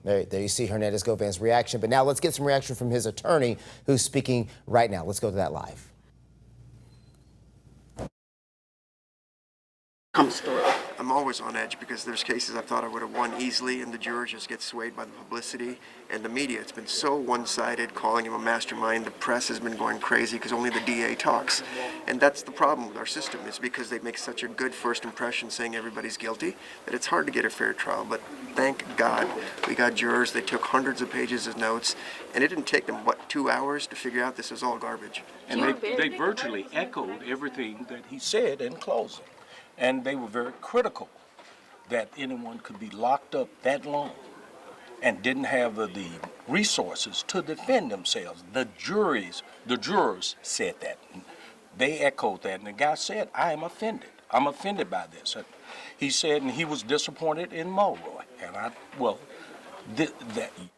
There you see Hernandez Govan's reaction. But now let's get some reaction from his attorney, who's speaking right now. Let's go to that live. Comes through. I'm always on edge because there's cases I thought I would have won easily, and the jurors just get swayed by the publicity and the media. It's been so one-sided, calling him a mastermind. The press has been going crazy because only the DA talks. And that's the problem with our system, is because they make such a good first impression saying everybody's guilty that it's hard to get a fair trial. But thank God we got jurors. They took hundreds of pages of notes, and it didn't take them, 2 hours to figure out this was all garbage. And they virtually echoed everything that he said in closing. And they were very critical that anyone could be locked up that long and didn't have the resources to defend themselves. The jurors said that. They echoed that. And the guy said, I am offended. I'm offended by this. And he said, and he was disappointed in Mulroy. And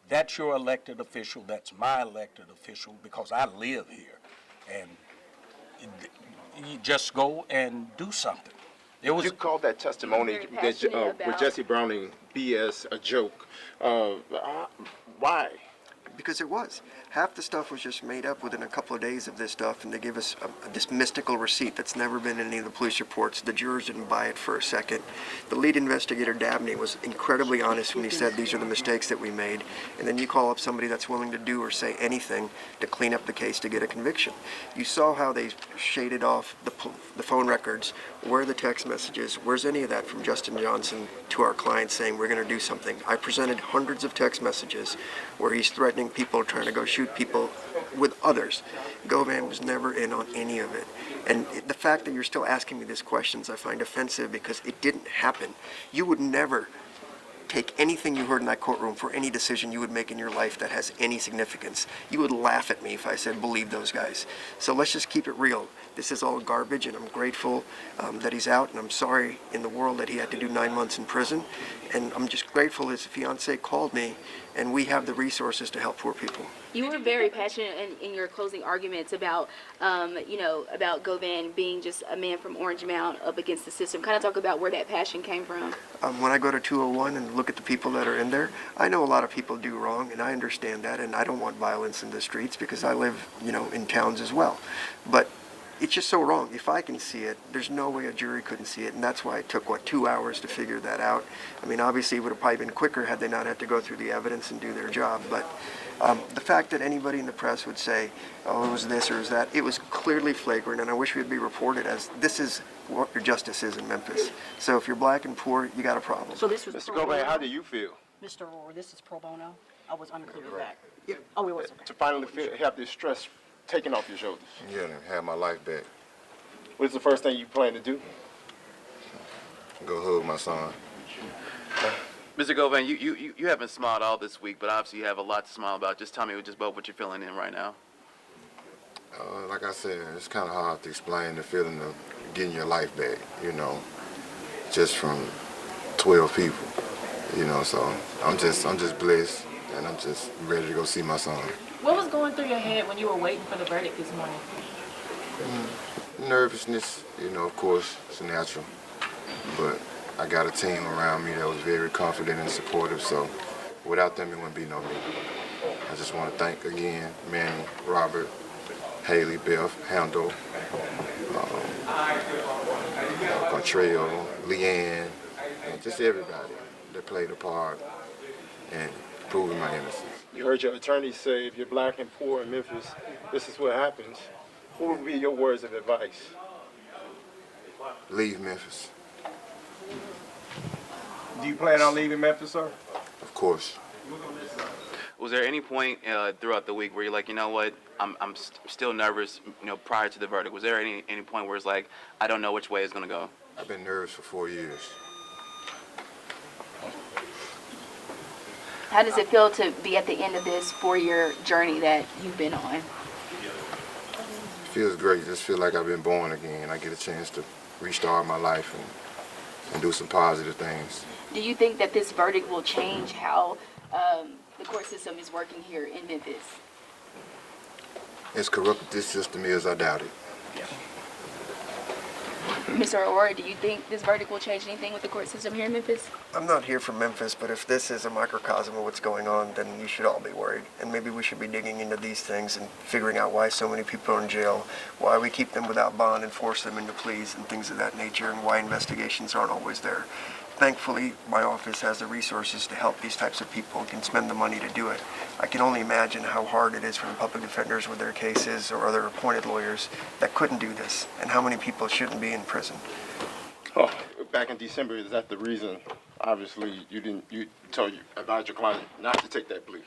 that's your elected official. That's my elected official because I live here. And you just go and do something. You called that testimony that, with Jesse Browning BS a joke. Why? Because it was. Half the stuff was just made up within a couple of days of this stuff, and they gave us this mystical receipt that's never been in any of the police reports. The jurors didn't buy it for a second. The lead investigator, Dabney, was incredibly honest when he said these are the mistakes that we made, and then you call up somebody that's willing to do or say anything to clean up the case to get a conviction. You saw how they shaded off the phone records. Where are the text messages? Where's any of that from Justin Johnson to our client saying we're going to do something? I presented hundreds of text messages where he's threatening people, trying to go shoot people with others. Govan was never in on any of it. And the fact that you're still asking me these questions I find offensive because it didn't happen. You would never take anything you heard in that courtroom for any decision you would make in your life that has any significance. You would laugh at me if I said, believe those guys. So let's just keep it real. This is all garbage, and I'm grateful that he's out, and I'm sorry in the world that he had to do 9 months in prison. And I'm just grateful his fiance called me, and we have the resources to help poor people. You were very passionate in your closing arguments about, about Govan being just a man from Orange Mound up against the system. Kind of talk about where that passion came from. When I go to 201 and look at the people that are in there, I know a lot of people do wrong, and I understand that, and I don't want violence in the streets because I live, in towns as well. But it's just so wrong. If I can see it, there's no way a jury couldn't see it, and that's why it took, 2 hours to figure that out. I mean, obviously it would have probably been quicker had they not had to go through the evidence and do their job, but the fact that anybody in the press would say, oh, it was this or it was that, it was clearly flagrant, and I wish we'd be reported as this is what your justice is in Memphis. So if you're black and poor, you got a problem. So this was Mr. Govan, how do you feel? Mr. Rohr, this is pro bono? I was unclear with that. Yeah. Oh, it was. To finally have this stress taken off your shoulders. Yeah, and have my life back. What's the first thing you plan to do? Go hug my son. Mr. Govan, you haven't smiled all this week, but obviously you have a lot to smile about. Just tell me just about what you're feeling in right now. Like I said, it's kind of hard to explain the feeling of getting your life back, just from 12 people, so I'm just blessed, and I'm just ready to go see my son. What was going through your head when you were waiting for the verdict this morning? Nervousness, of course, it's natural, but I got a team around me that was very confident and supportive, so without them, it wouldn't be no me. I just want to thank again Manny, Robert, Haley, Beth, Handel, Contrell, Leanne, and just everybody that played a part in proving my innocence. You heard your attorney say if you're black and poor in Memphis, this is what happens. What would be your words of advice? Leave Memphis. Do you plan on leaving Memphis, sir? Of course. Was there any point throughout the week where you're like, you know what, I'm still nervous, prior to the verdict? Was there any point where it's like, I don't know which way it's going to go? I've been nervous for 4 years. How does it feel to be at the end of this 4-year journey that you've been on? It feels great. Just feel like I've been born again. I get a chance to restart my life and do some positive things. Do you think that this verdict will change how the court system is working here in Memphis? As corrupt as this system is, I doubt it. Mr. Aurora, do you think this verdict will change anything with the court system here in Memphis? I'm not here from Memphis, but if this is a microcosm of what's going on, then you should all be worried. And maybe we should be digging into these things and figuring out why so many people are in jail, why we keep them without bond and force them into pleas and things of that nature, and why investigations aren't always there. Thankfully, my office has the resources to help these types of people and can spend the money to do it. I can only imagine how hard it is for the public defenders with their cases or other appointed lawyers that couldn't do this, and how many people shouldn't be in prison. Oh, back in December, is that the reason? Obviously, you advised your client not to take that plea.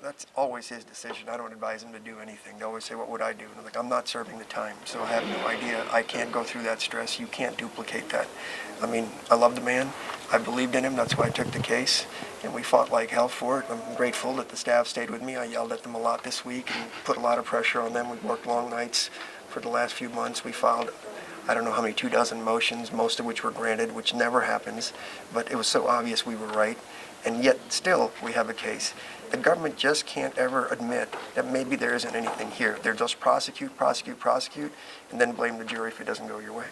That's always his decision. I don't advise him to do anything. They always say, what would I do? And I'm like, I'm not serving the time, so I have no idea. I can't go through that stress. You can't duplicate that. I mean, I love the man. I believed in him. That's why I took the case, and we fought like hell for it. I'm grateful that the staff stayed with me. I yelled at them a lot this week and put a lot of pressure on them. We worked long nights for the last few months. We filed, I don't know how many, 24 motions, most of which were granted, which never happens, but it was so obvious we were right, and yet still we have a case. The government just can't ever admit that maybe there isn't anything here. They'll just prosecute, and then blame the jury if it doesn't go your way.